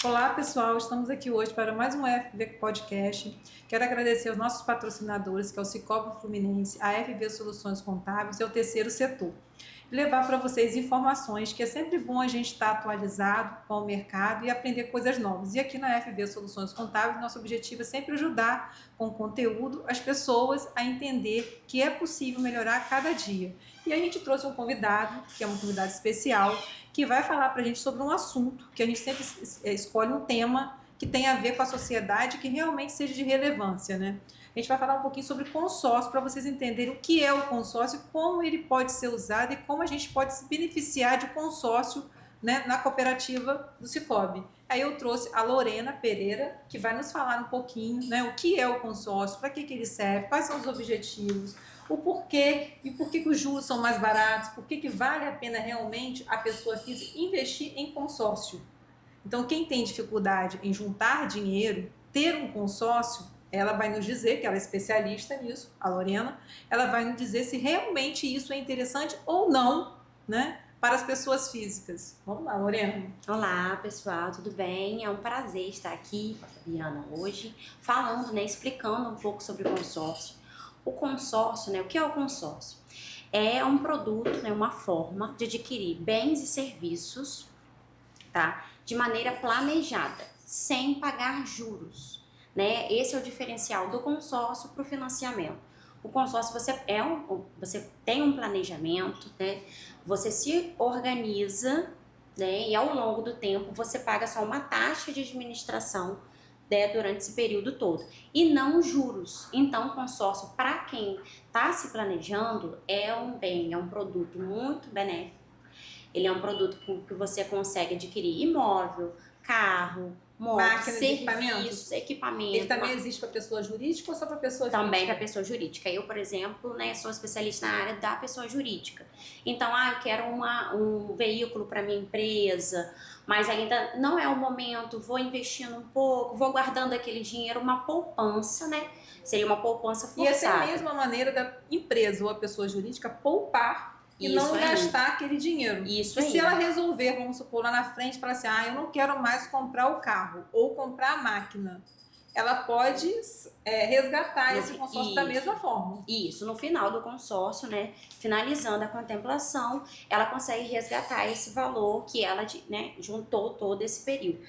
Olá, pessoal. Estamos aqui hoje para mais um FV Podcast. Quero agradecer aos nossos patrocinadores, que é o Cicobi Fluminense, a FV Soluções Contábeis e o Terceiro Setor. E levar para vocês informações, que é sempre bom a gente estar atualizado com o mercado e aprender coisas novas. E aqui na FV Soluções Contábeis, nosso objetivo é sempre ajudar com conteúdo as pessoas a entender que é possível melhorar a cada dia. E a gente trouxe um convidado, que é um convidado especial, que vai falar para a gente sobre um assunto, que a gente sempre escolhe um tema que tem a ver com a sociedade, que realmente seja de relevância, né? A gente vai falar um pouquinho sobre consórcio, para vocês entenderem o que é o consórcio, como ele pode ser usado e como a gente pode se beneficiar de consórcio, né, na cooperativa do Cicobi. Aí eu trouxe a Lorena Pereira, que vai nos falar um pouquinho, né, o que é o consórcio, para que ele serve, quais são os objetivos, o porquê e por que os juros são mais baratos, por que vale a pena realmente a pessoa física investir em consórcio. Então, quem tem dificuldade em juntar dinheiro, ter um consórcio, ela vai nos dizer, que ela é especialista nisso, a Lorena, ela vai nos dizer se realmente isso é interessante ou não, né, para as pessoas físicas. Vamos lá, Lorena. Olá, pessoal, tudo bem? É um prazer estar aqui com a Fabiana hoje, falando, né, explicando um pouco sobre o consórcio. O consórcio, né, o que é o consórcio? É um produto, né, uma forma de adquirir bens e serviços, tá, de maneira planejada, sem pagar juros, né? Esse é o diferencial do consórcio para o financiamento. O consórcio você tem um planejamento, né? Você se organiza, né? E ao longo do tempo você paga só uma taxa de administração, né, durante esse período todo, e não juros. Então, o consórcio, para quem está se planejando, é um bem, é um produto muito benéfico. Ele é um produto que você consegue adquirir imóvel, carro, moto, serviços, equipamento. Ele também existe para pessoa jurídica ou só para pessoa física? Também para pessoa jurídica. Eu, por exemplo, né, sou especialista na área da pessoa jurídica. Então, eu quero um veículo para minha empresa, mas ainda não é o momento, vou investindo um pouco, vou guardando aquele dinheiro, uma poupança, né? Seria uma poupança forçada. E essa é a mesma maneira da empresa ou a pessoa jurídica poupar e não gastar aquele dinheiro. Isso e aí. Se ela resolver, vamos supor, lá na frente, falar assim, eu não quero mais comprar o carro ou comprar a máquina, ela pode resgatar esse consórcio da mesma forma. Isso, no final do consórcio, né, finalizando a contemplação, ela consegue resgatar esse valor que ela, né, juntou todo esse período.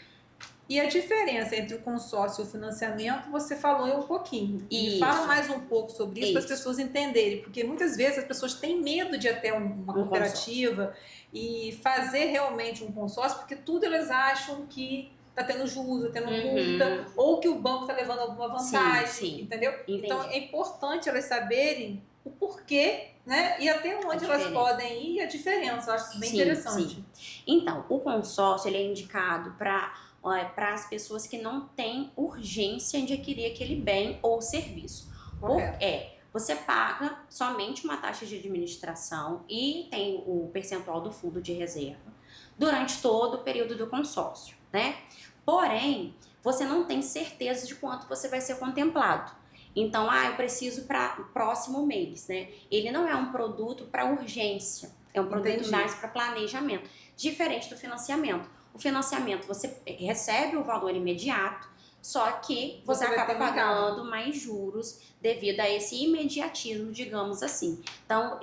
E a diferença entre o consórcio e o financiamento, você falou um pouquinho. E fala mais um pouco sobre isso para as pessoas entenderem, porque muitas vezes as pessoas têm medo de ir até uma cooperativa e fazer realmente um consórcio, porque tudo elas acham que está tendo juros, está tendo multa, ou que o banco está levando alguma vantagem, entendeu? Entendi. Então é importante elas saberem o porquê, né? E até onde elas podem ir e a diferença. Eu acho bem interessante. Sim. Então, o consórcio ele é indicado para as pessoas que não têm urgência de adquirir aquele bem ou serviço. Você paga somente uma taxa de administração e tem o percentual do fundo de reserva durante todo o período do consórcio, né? Porém, você não tem certeza de quanto você vai ser contemplado. Então, eu preciso para o próximo mês, né? Ele não é um produto para urgência, é um produto mais para planejamento, diferente do financiamento. O financiamento, você recebe o valor imediato, só que você acaba pagando mais juros devido a esse imediatismo, digamos assim. Então,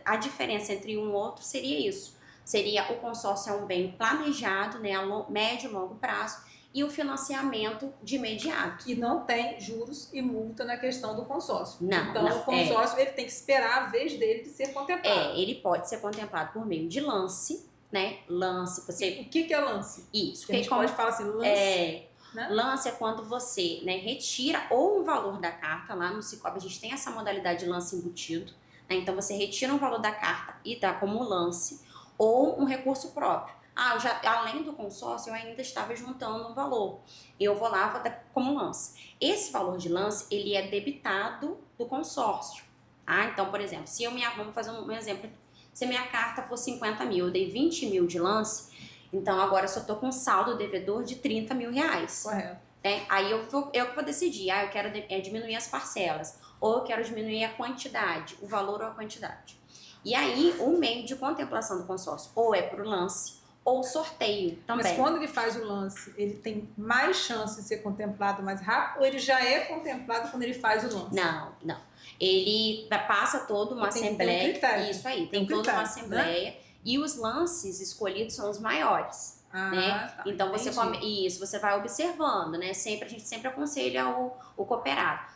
a diferença entre um e outro seria isso. Seria o consórcio é um bem planejado, né, a médio e longo prazo, e o financiamento de imediato. E não tem juros e multa na questão do consórcio. Não, então, o consórcio ele tem que esperar a vez dele de ser contemplado. Ele pode ser contemplado por meio de lance, né? Lance, você... O que é lance? Isso. A gente pode falar assim, lance... Né? Lance é quando você, né, retira ou o valor da carta, lá no Cicobi a gente tem essa modalidade de lance embutido, né? Então você retira o valor da carta e dá como lance, ou um recurso próprio. Além do consórcio, eu ainda estava juntando um valor. Eu vou lá, vou dar como lance. Esse valor de lance, ele é debitado do consórcio. Então, por exemplo, vamos fazer um exemplo aqui. Se a minha carta for 50 mil, eu dei 20 mil de lance, então agora eu só estou com saldo devedor de 30 mil reais. Correto. Aí eu que vou decidir, eu quero diminuir as parcelas, ou eu quero diminuir a quantidade, o valor ou a quantidade. E aí, o meio de contemplação do consórcio ou é para o lance, ou sorteio também. Mas quando ele faz o lance, ele tem mais chance de ser contemplado mais rápido ou ele já é contemplado quando ele faz o lance? Não. Ele passa toda uma assembleia. Isso aí, tem toda uma assembleia. Né? E os lances escolhidos são os maiores. Né? Tá, então você vai observando, né? A gente sempre aconselha o cooperado.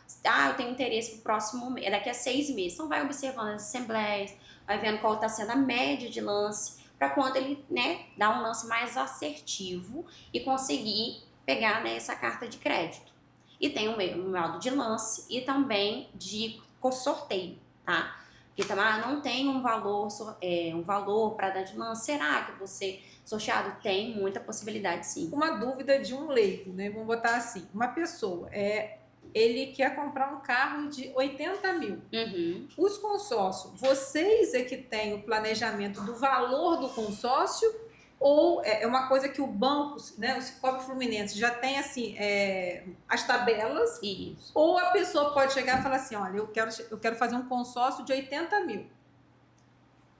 Eu tenho interesse pro próximo mês, daqui a 6 meses. Então vai observando as assembleias, vai vendo qual está sendo a média de lance, para quando ele, né, dar um lance mais assertivo e conseguir pegar, né, essa carta de crédito. E tem um modo de lance e também de sorteio, tá? Porque também não tem um valor para dar de lance. Será que você sorteado? Tem muita possibilidade, sim. Uma dúvida de um leigo, né? Vamos botar assim, uma pessoa ele quer comprar um carro de 80 mil. Uhum. Os consórcios, vocês é que têm o planejamento do valor do consórcio ou é uma coisa que o banco, né, o Cicobi Fluminense já tem assim, as tabelas? Isso. Ou a pessoa pode chegar e falar assim, olha, eu quero fazer um consórcio de 80 mil.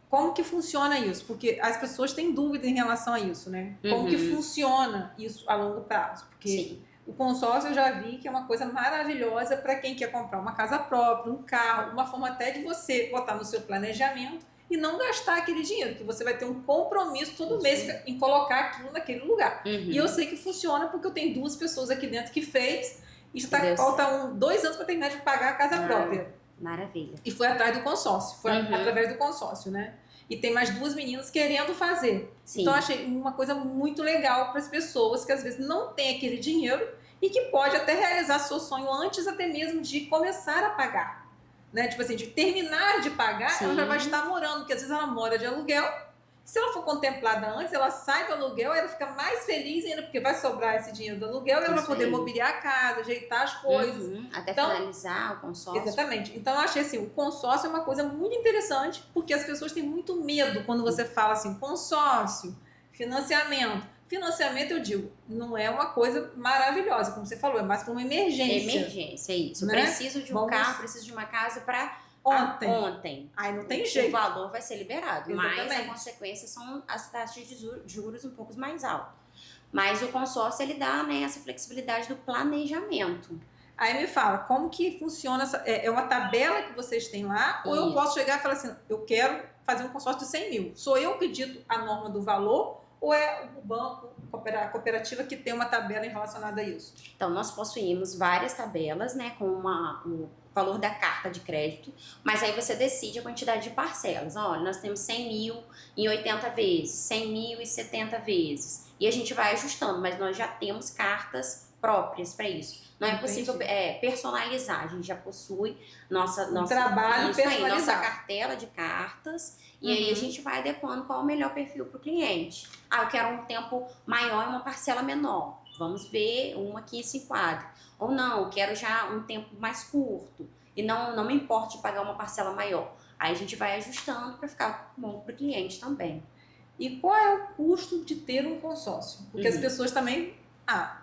Como que funciona isso? Porque as pessoas têm dúvida em relação a isso, né? Como que funciona isso a longo prazo? Porque sim. O consórcio eu já vi que é uma coisa maravilhosa para quem quer comprar uma casa própria, um carro, uma forma até de você botar no seu planejamento e não gastar aquele dinheiro, que você vai ter um compromisso todo mês em colocar aquilo naquele lugar. E eu sei que funciona porque eu tenho 2 pessoas aqui dentro que fez e falta 2 anos para terminar de pagar a casa própria. Maravilha. E foi atrás do consórcio, foi através do consórcio, né? E tem mais 2 meninas querendo fazer. Sim. Então, eu achei uma coisa muito legal para as pessoas que às vezes não têm aquele dinheiro e que pode até realizar seu sonho antes até mesmo de começar a pagar. Né? Tipo assim, de terminar de pagar, ela já vai estar morando, porque às vezes ela mora de aluguel. Se ela for contemplada antes, ela sai do aluguel, ela fica mais feliz ainda, porque vai sobrar esse dinheiro do aluguel e ela vai poder mobiliar a casa, ajeitar as coisas. Até finalizar o consórcio. Exatamente. Então, eu achei assim, o consórcio é uma coisa muito interessante, porque as pessoas têm muito medo quando você fala assim, consórcio, financiamento. Financiamento, eu digo, não é uma coisa maravilhosa, como você falou, é mais para uma emergência. Emergência, é isso. Né? Preciso de um carro, preciso de uma casa para ontem. Aí não tem jeito. O valor vai ser liberado, Exatamente. mas a consequência são as taxas de juros um pouco mais altas. Mas o consórcio, ele dá, né, essa flexibilidade do planejamento. Aí me fala, como que funciona? É uma tabela que vocês têm lá? Ou eu posso chegar e falar assim, eu quero fazer um consórcio de 100 mil. Sou eu que dito a norma do valor ou é o banco, a cooperativa que tem uma tabela relacionada a isso? Então, nós possuímos várias tabelas, né, com o valor da carta de crédito, mas aí você decide a quantidade de parcelas. Olha, nós temos 100 mil em 80 vezes, 100 mil em 70 vezes. E a gente vai ajustando, mas nós já temos cartas próprias para isso. Não é possível personalizar, a gente já possui nossa trabalho personalizado. Nossa cartela de cartas, e aí a gente vai adequando qual é o melhor perfil para o cliente. Eu quero um tempo maior e uma parcela menor. Vamos ver uma que se enquadra. Ou não, eu quero já um tempo mais curto e não me importa de pagar uma parcela maior. Aí a gente vai ajustando para ficar bom para o cliente também. E qual é o custo de ter um consórcio? Porque as pessoas também,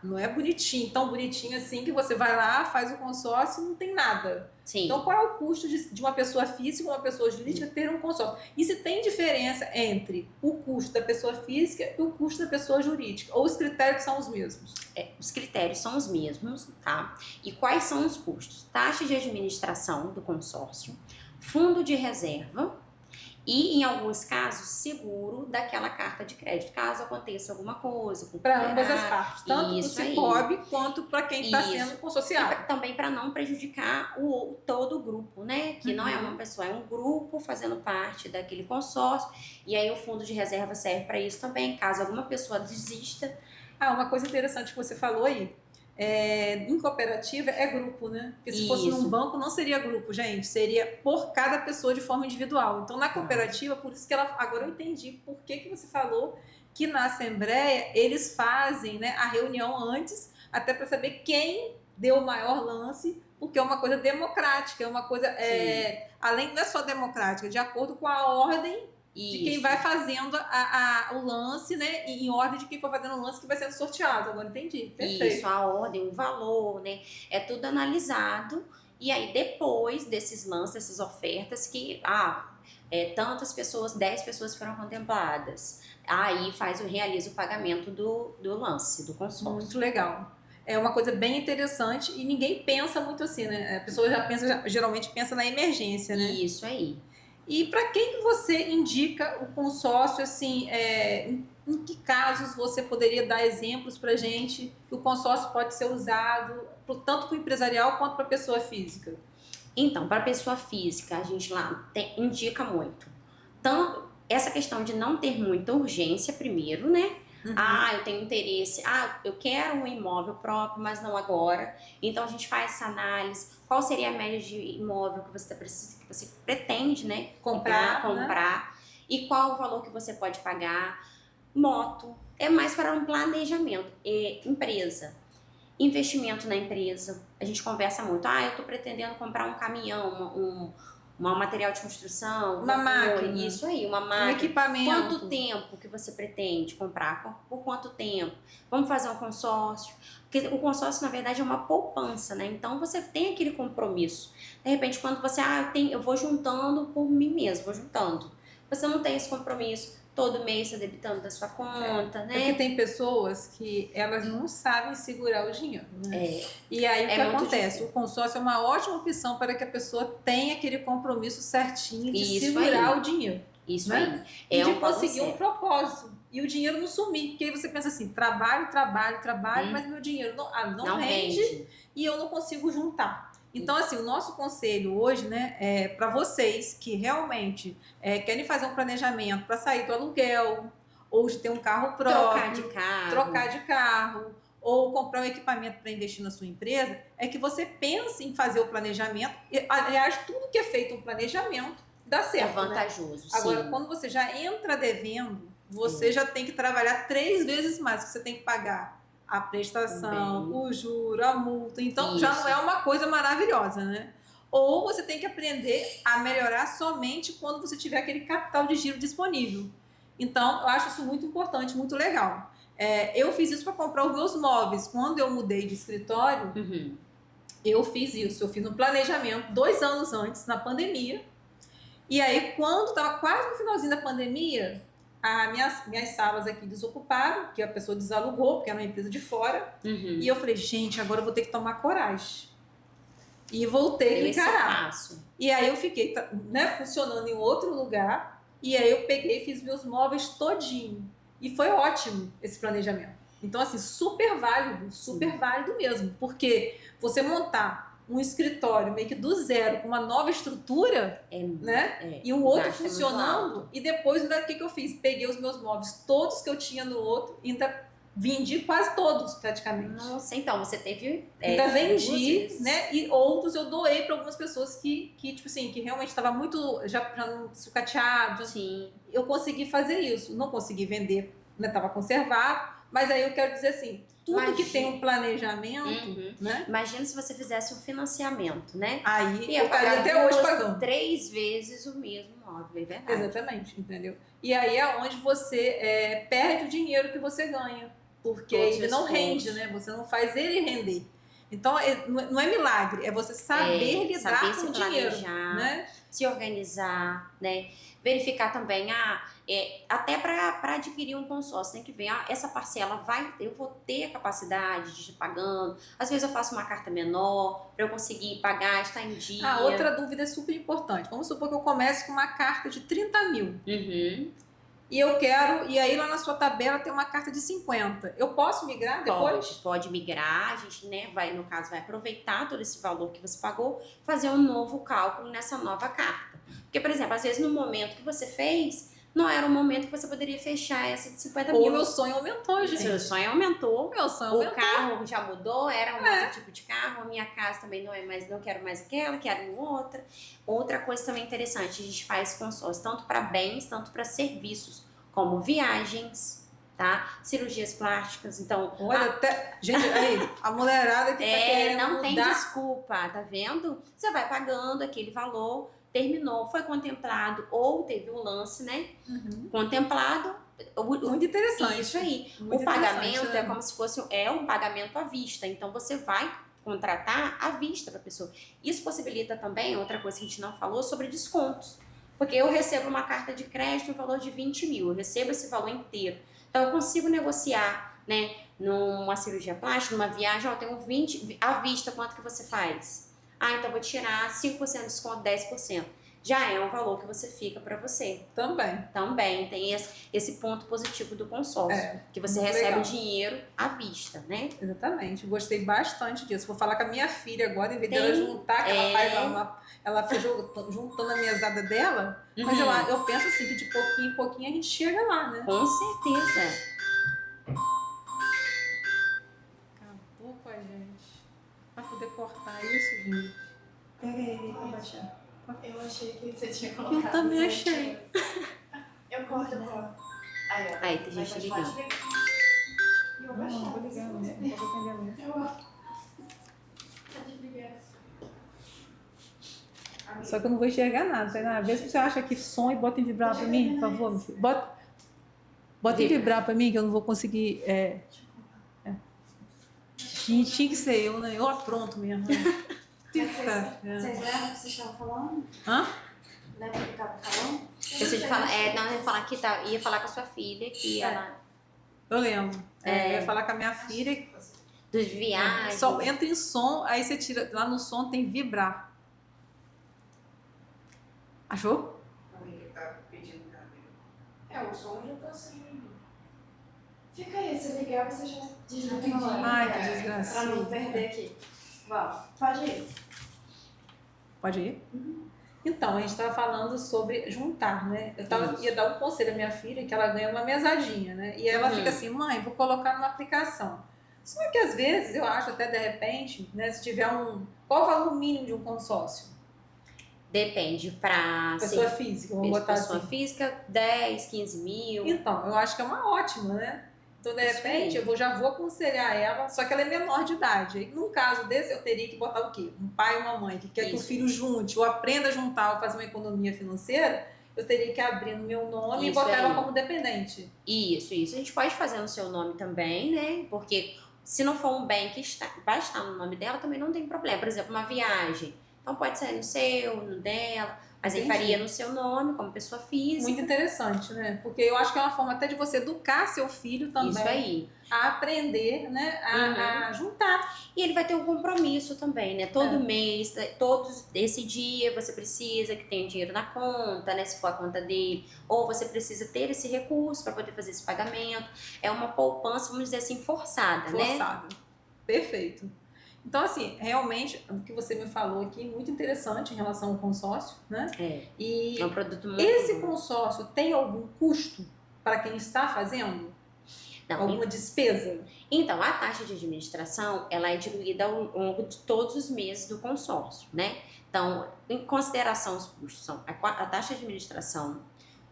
não é bonitinho, tão bonitinho assim que você vai lá, faz o consórcio e não tem nada. Sim. Então, qual é o custo de uma pessoa física e uma pessoa jurídica ter um consórcio? E se tem diferença entre o custo da pessoa física e o custo da pessoa jurídica? Ou os critérios são os mesmos? Os critérios são os mesmos, tá? E quais são os custos? Taxa de administração do consórcio, fundo de reserva, e, em alguns casos, seguro daquela carta de crédito, caso aconteça alguma coisa. Para ambas as partes, tanto para o Cicobi quanto para quem está sendo consorciado. E também para não prejudicar todo o grupo, né? Que não é uma pessoa, é um grupo fazendo parte daquele consórcio. E aí o fundo de reserva serve para isso também, caso alguma pessoa desista. Uma coisa interessante que você falou aí. Em cooperativa é grupo, né? Porque se fosse num banco não seria grupo, gente, seria por cada pessoa de forma individual. Então na cooperativa, por isso que agora eu entendi por que você falou que na assembleia eles fazem, né, a reunião antes, até para saber quem deu o maior lance, porque é uma coisa democrática, é uma coisa além, não é só democrática, de acordo com a ordem de quem vai fazendo o lance, né? E em ordem de quem for fazendo o lance que vai sendo sorteado. Agora entendi. Perfeito. Isso, a ordem, o valor, né? É tudo analisado. E aí, depois desses lances, dessas ofertas, que tantas pessoas, 10 pessoas foram contempladas. Aí realiza o pagamento do lance, do consórcio. Muito legal. É uma coisa bem interessante e ninguém pensa muito assim, né? A pessoa geralmente pensa na emergência, né? Isso aí. E para quem que você indica o consórcio, assim, em que casos você poderia dar exemplos para gente que o consórcio pode ser usado tanto para o empresarial quanto para a pessoa física? Então, para a pessoa física, a gente lá indica muito. Então, essa questão de não ter muita urgência primeiro, né? Eu tenho interesse, eu quero um imóvel próprio, mas não agora. Então a gente faz essa análise. Qual seria a média de imóvel que você pretende, né? Comprar. Né? E qual o valor que você pode pagar? Moto. É mais para um planejamento. Empresa. Investimento na empresa. A gente conversa muito. Eu estou pretendendo comprar um caminhão, um material de construção, uma máquina. Isso aí, uma máquina. Um equipamento. Quanto tempo que você pretende comprar? Por quanto tempo? Vamos fazer um consórcio? Porque o consórcio, na verdade, é uma poupança, né? Então, você tem aquele compromisso. De repente, quando você, eu vou juntando por mim mesmo, vou juntando. Você não tem esse compromisso. Todo mês você debitando da sua conta, né? Porque tem pessoas que elas não sabem segurar o dinheiro, né? E aí o que acontece? Difícil. O consórcio é uma ótima opção para que a pessoa tenha aquele compromisso certinho de segurar o dinheiro. Isso né? aí. E de conseguir um propósito. E o dinheiro não sumir. Porque aí você pensa assim, trabalho, mas meu dinheiro não rende e eu não consigo juntar. Então, assim, o nosso conselho hoje, né, é para vocês que realmente querem fazer um planejamento para sair do aluguel, ou de ter um carro próprio, trocar de carro, ou comprar um equipamento para investir na sua empresa, é que você pense em fazer o planejamento. Aliás, tudo que é feito um planejamento dá certo. É vantajoso, né? Agora, quando você já entra devendo, você já tem que trabalhar 3 vezes mais, que você tem que pagar a prestação, o juro, a multa. Então, já não é uma coisa maravilhosa, né? Ou você tem que aprender a melhorar somente quando você tiver aquele capital de giro disponível. Então, eu acho isso muito importante, muito legal. Eu fiz isso para comprar os meus móveis. Quando eu mudei de escritório, eu fiz isso. Eu fiz um planejamento 2 anos antes, na pandemia. E aí, quando estava quase no finalzinho da pandemia, minhas salas aqui desocuparam, que a pessoa desalugou, porque era uma empresa de fora. E eu falei, gente, agora eu vou ter que tomar coragem. E voltei a encarar. E aí eu fiquei, né, funcionando em outro lugar. E aí eu peguei e fiz meus móveis todinho. E foi ótimo esse planejamento. Então, assim, super válido mesmo. Porque você montar um escritório meio que do zero, com uma nova estrutura, né? E o outro funcionando. E depois, o que eu fiz? Peguei os meus móveis, todos que eu tinha no outro, e ainda vendi quase todos, praticamente. Nossa, então, você teve... ainda vendi, né? E outros eu doei para algumas pessoas que tipo assim, que realmente estava muito, já sucateado. Sim. Eu consegui fazer isso. Não consegui vender, né? Tava conservado. Mas aí eu quero dizer assim, tudo que tem um planejamento, né? Imagina se você fizesse um financiamento, né? Aí eu estaria até hoje pagando 3 vezes o mesmo móvel, é verdade. Exatamente, entendeu? E aí é onde você perde o dinheiro que você ganha, porque ele não rende, né? Você não faz ele render. Então, não é milagre, é você saber lidar com o dinheiro, né? Se organizar, né? Verificar também, até para adquirir um consórcio, tem que ver, essa parcela eu vou ter a capacidade de ir pagando. Às vezes eu faço uma carta menor para eu conseguir pagar, estar em dia. Outra dúvida é super importante. Vamos supor que eu comece com uma carta de 30 mil. E aí lá na sua tabela tem uma carta de 50. Eu posso migrar depois? Pode migrar, a gente, né, no caso, vai aproveitar todo esse valor que você pagou, fazer um novo cálculo nessa nova carta. Porque, por exemplo, às vezes no momento que você fez, não era o momento que você poderia fechar essa de 50 mil. Ou meu sonho aumentou, gente. Seu sonho aumentou. Meu sonho aumentou. O carro já mudou, era um outro tipo de carro. A minha casa também não quero mais aquela, quero outra. Outra coisa também interessante, a gente faz consórcio tanto para bens, tanto para serviços, como viagens, tá? Cirurgias plásticas, então... Olha, gente, aí, a mulherada que tá querendo não mudar... tem desculpa, tá vendo? Você vai pagando aquele valor, terminou, foi contemplado, ou teve um lance, né? Contemplado. Muito interessante. Isso aí. Muito o pagamento né? é como se fosse um pagamento à vista, então você vai contratar à vista para a pessoa. Isso possibilita também, outra coisa que a gente não falou, sobre descontos. Porque eu recebo uma carta de crédito no valor de 20 mil, eu recebo esse valor inteiro. Então eu consigo negociar, né? Numa cirurgia plástica, numa viagem, eu tenho 20 à vista, quanto que você faz? Ah, então eu vou tirar 5% de desconto, 10%. Já é um valor que você fica para você. Também tem esse ponto positivo do consórcio, que você recebe o dinheiro à vista, né? Exatamente, gostei bastante disso. Vou falar com a minha filha agora, em vez dela juntar, que ela faz, ela foi juntando a mesada dela, mas eu penso assim, que de pouquinho em pouquinho a gente chega lá, né? Com certeza. Acabou com a gente. Pra poder cortar isso, gente. Pega ele pra baixar. Eu achei que você tinha colocado. Eu também achei. Eu corto. Aí, tem gente ligando. Eu vou baixar. Não, vou ligar, não vou atender mesmo. Pode ligar. Só que eu não vou enxergar nada, tá? Às vezes você acha que som e bota em vibrar pra mim, por favor, meu filho. Bota em vibrar pra mim, que eu não vou conseguir. Tinha que ser eu, né? Eu apronto mesmo. Né? Vocês lembram o que vocês estavam falando? Hã? Lembra o que estavam falando? Você de falar, não, ia falar que ia falar com a sua filha, que ela. Eu lembro. Eu ia falar com a minha filha. Dos viagens. Só entra em som, aí você tira. Lá no som tem vibrar. Achou? Alguém que tá pedindo O som já tá sem. Fica aí, se ligar, você já desliga. Ai, que desgraça. Pra não perder aqui. Vamos, pode ir. Pode ir? Então, a gente estava falando sobre juntar, né? Ia dar um conselho à minha filha, que ela ganha uma mesadinha, né? E ela fica assim, mãe, vou colocar numa aplicação. Só que às vezes, eu acho até de repente, né? Se tiver qual o valor mínimo de um consórcio? Depende pra... Pessoa física, vamos botar pessoa assim. física, 10, 15 mil. Então, eu acho que é uma ótima, né? Então, de repente, já vou aconselhar ela, só que ela é menor de idade. Aí, num caso desse, eu teria que botar o quê? Um pai e uma mãe que quer que o filho junte, ou aprenda a juntar, ou fazer uma economia financeira, eu teria que abrir no meu nome e botar ela como dependente. Isso. A gente pode fazer no seu nome também, né? Porque se não for um bem que vai estar no nome dela, também não tem problema. Por exemplo, uma viagem. Então, pode ser no seu, no dela... Mas ele faria no seu nome, como pessoa física. Muito interessante, né? Porque eu acho que é uma forma até de você educar seu filho também. Isso aí. A aprender, né? A juntar. E ele vai ter um compromisso também, né? Todo mês, esse dia você precisa que tenha dinheiro na conta, né? Se for a conta dele. Ou você precisa ter esse recurso para poder fazer esse pagamento. É uma poupança, vamos dizer assim, forçada, né? Forçada. Perfeito. Então, assim, realmente, o que você me falou aqui é muito interessante em relação ao consórcio, né? E é um produto muito esse consórcio tem algum custo para quem está fazendo? Não, alguma despesa? Então, a taxa de administração, ela é diluída ao longo de todos os meses do consórcio, né? Então, em consideração os custos, são a taxa de administração,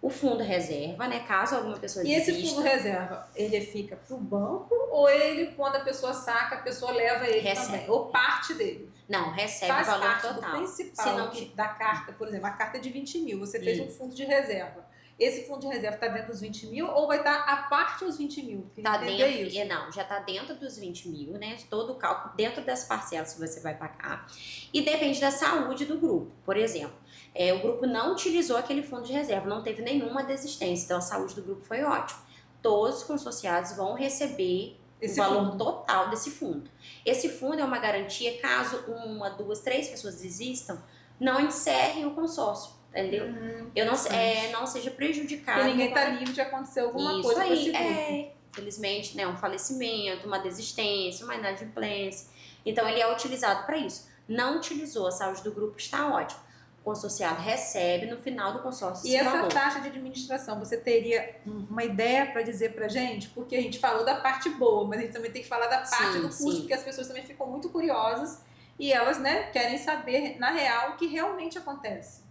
o fundo reserva, né? Caso alguma pessoa desista. E esse fundo reserva, ele fica pro banco ou ele, quando a pessoa saca, a pessoa leva ele também? Ou parte dele? Não, recebe faz o valor parte total. Do principal da carta, por exemplo, a carta é de 20 mil, você fez um fundo de reserva. Esse fundo de reserva está dentro dos 20 mil ou vai estar a parte dos 20 mil? Tá dentro, não, já está dentro dos 20 mil, né? Todo o cálculo dentro das parcelas que você vai pagar. E depende da saúde do grupo. Por exemplo, o grupo não utilizou aquele fundo de reserva, não teve nenhuma desistência, então a saúde do grupo foi ótima. Todos os consorciados vão receber o valor total desse fundo. Esse fundo é uma garantia caso 1, 2, 3 pessoas desistam, não encerrem o consórcio. Entendeu? Eu não seja prejudicado. Porque ninguém está livre de acontecer alguma coisa com esse grupo. Infelizmente, né, um falecimento, uma desistência, uma inadimplência. Então, ele é utilizado para isso. Não utilizou, a saúde do grupo está ótima. O consorciado recebe no final do consórcio. E essa taxa de administração, você teria uma ideia para dizer para gente? Porque a gente falou da parte boa, mas a gente também tem que falar da parte do custo, porque as pessoas também ficam muito curiosas e elas, né, querem saber, na real, o que realmente acontece.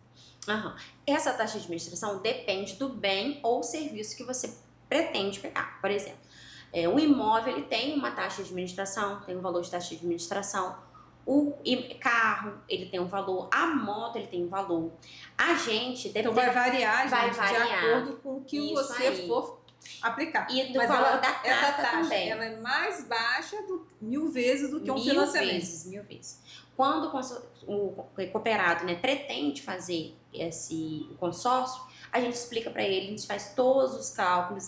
Essa taxa de administração depende do bem ou serviço que você pretende pegar. Por exemplo, o imóvel ele tem uma taxa de administração, tem um valor de taxa de administração. O carro ele tem um valor, a moto ele tem um valor. A gente deve então vai variar, gente, de acordo com o que você for aplicar. E do valor da carta essa taxa, também. Ela é mais baixa mil vezes do que um financiamento. Mil vezes. Quando o cooperado, né, pretende fazer o consórcio, a gente explica para ele, a gente faz todos os cálculos,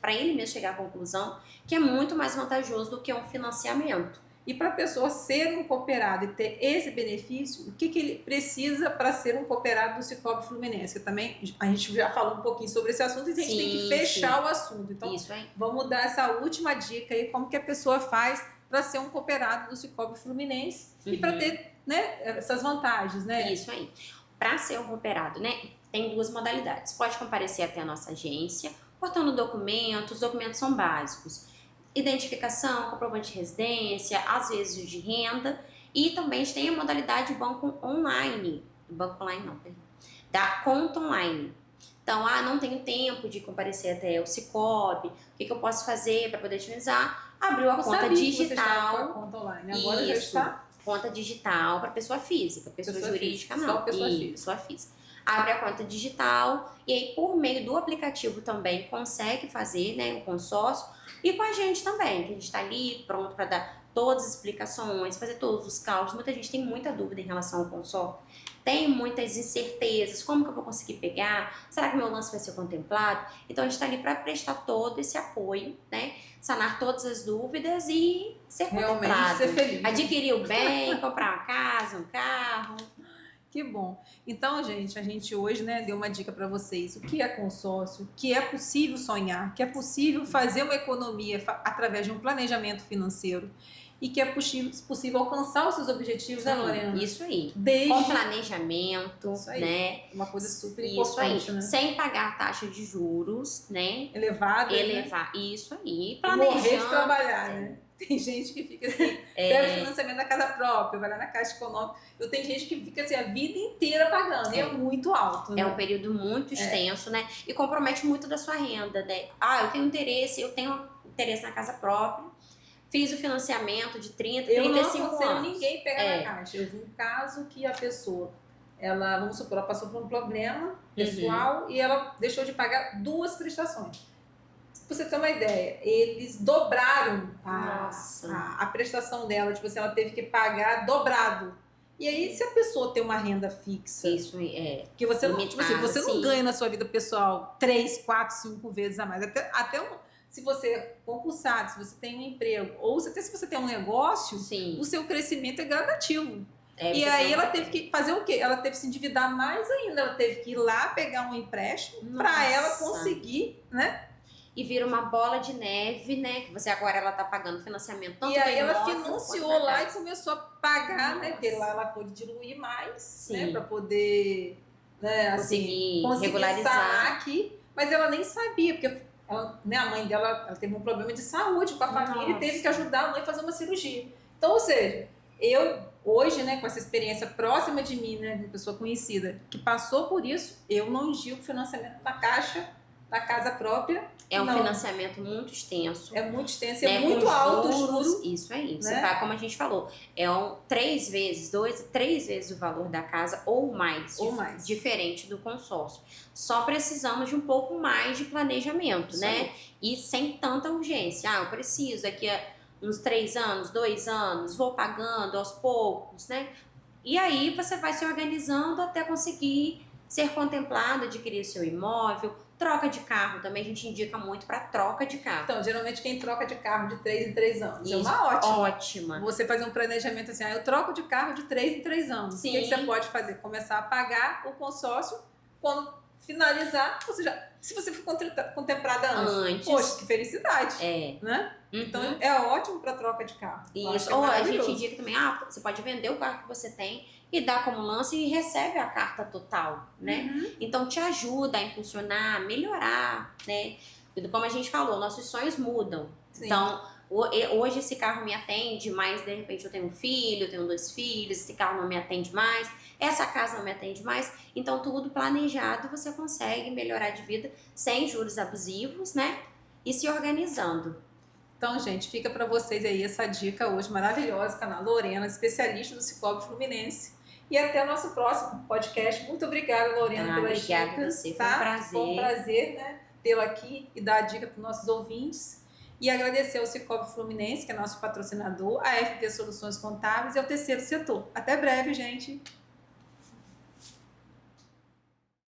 para ele mesmo chegar à conclusão que é muito mais vantajoso do que um financiamento. E para a pessoa ser um cooperado e ter esse benefício, o que ele precisa para ser um cooperado do Sicoob Fluminense? Que também a gente já falou um pouquinho sobre esse assunto e a gente tem que fechar o assunto. Então, vamos dar essa última dica aí, como que a pessoa faz para ser um cooperado do Sicoob Fluminense e para ter, né, essas vantagens, né? Isso aí. Para ser um cooperado, né, tem 2 modalidades. Pode comparecer até a nossa agência, portando documentos. Os documentos são básicos. Identificação, comprovante de residência, às vezes de renda, e também a gente tem a modalidade banco online, banco online não, perdão, da conta online. Então, não tenho tempo de comparecer até o Sicoob, o que eu posso fazer para poder utilizar? Abriu a conta digital. Com a conta online. Agora já está. Conta digital para pessoa física, pessoa jurídica não. Só pessoa física. Abre a conta digital e aí por meio do aplicativo também consegue fazer, né, o consórcio. E com a gente também, que a gente está ali pronto para dar todas as explicações, fazer todos os cálculos. Muita gente tem muita dúvida em relação ao consórcio, tem muitas incertezas, como que eu vou conseguir pegar? Será que meu lance vai ser contemplado? Então a gente está ali para prestar todo esse apoio, né? Sanar todas as dúvidas e ser contemplado. Realmente ser feliz. Adquirir o bem, comprar uma casa, um carro. Que bom. Então, gente, a gente hoje, né, deu uma dica para vocês. O que é consórcio? Que é possível sonhar, que é possível fazer uma economia através de um planejamento financeiro e que é possível alcançar os seus objetivos, né, Lorena? Isso aí. Desde... Com planejamento, isso aí, né? Uma coisa super isso importante, aí. né? Sem pagar taxa de juros, né? Elevada. Elevar, né? Isso aí. Planejando. Morrer de trabalhar, né? Tem gente que fica assim, pega o financiamento da casa própria, vai lá na Caixa Econômica. Eu tenho gente que fica assim a vida inteira pagando. E é muito alto, né? É um período muito extenso, né? E compromete muito da sua renda, né? Eu tenho interesse na casa própria. Fiz o financiamento de 30, 35 anos. Eu não aconselho ninguém pegar na Caixa. Eu vi um caso que a pessoa, ela, vamos supor, ela passou por um problema pessoal e ela deixou de pagar 2 prestações. Pra você ter uma ideia, eles dobraram a prestação dela, tipo assim, ela teve que pagar dobrado. E aí, se a pessoa tem uma renda fixa, isso é. Que você não ganha na sua vida pessoal 3, 4, 5 vezes a mais. Se você é concursado, se você tem um emprego, ou até se você tem um negócio, o seu crescimento é gradativo. E aí ela teve que fazer o quê? Ela teve que se endividar mais ainda. Ela teve que ir lá pegar um empréstimo para ela conseguir, né? E vira uma bola de neve, né? Que ela tá pagando financiamento. Tanto e aí ela financiou lá e começou a pagar, né? Porque lá ela pôde diluir mais, né? Para poder, né? Conseguir regularizar aqui. Mas ela nem sabia, porque ela, né, a mãe dela ela teve um problema de saúde com a família e teve que ajudar a mãe a fazer uma cirurgia. Então, ou seja, eu hoje, né, com essa experiência próxima de mim, né, de uma pessoa conhecida que passou por isso, eu não indico o financiamento da Caixa, da casa própria. É um financiamento muito extenso. É muito extenso, é muito alto o juros. Isso aí. Você tá, como a gente falou, 3 vezes, 2, 3 vezes o valor da casa ou mais. Diferente do consórcio. Só precisamos de um pouco mais de planejamento, né? E sem tanta urgência. Eu preciso daqui a uns 3 anos, 2 anos, vou pagando aos poucos, né? E aí você vai se organizando até conseguir ser contemplado, adquirir seu imóvel. Troca de carro também a gente indica muito para troca de carro. Então, geralmente quem troca de carro de 3 em 3 anos. Isso, é uma ótima. Você fazer um planejamento assim, eu troco de carro de 3 em 3 anos. O que você pode fazer? Começar a pagar o consórcio quando finalizar, ou seja, se você for contemplada antes. Poxa, que felicidade. Né? Então é ótimo para troca de carro. Isso. Ou a gente indica também, você pode vender o carro que você tem e dá como lance e recebe a carta total, né? Então te ajuda a impulsionar, a melhorar, né? Como a gente falou, nossos sonhos mudam. Então, hoje esse carro me atende, mas de repente eu tenho um filho, eu tenho 2 filhos, esse carro não me atende mais, essa casa não me atende mais. Então, tudo planejado, você consegue melhorar de vida sem juros abusivos, né? E se organizando. Então, gente, fica para vocês aí essa dica hoje maravilhosa com a Lorena, especialista do Sicoob Fluminense. E até o nosso próximo podcast. Muito obrigada, Lorena, pelas dicas. Você, foi um prazer. Foi um prazer, né, tê-la aqui e dar a dica para os nossos ouvintes. E agradecer ao Cicobi Fluminense, que é nosso patrocinador, a FV Soluções Contábeis e ao Terceiro Setor. Até breve, gente!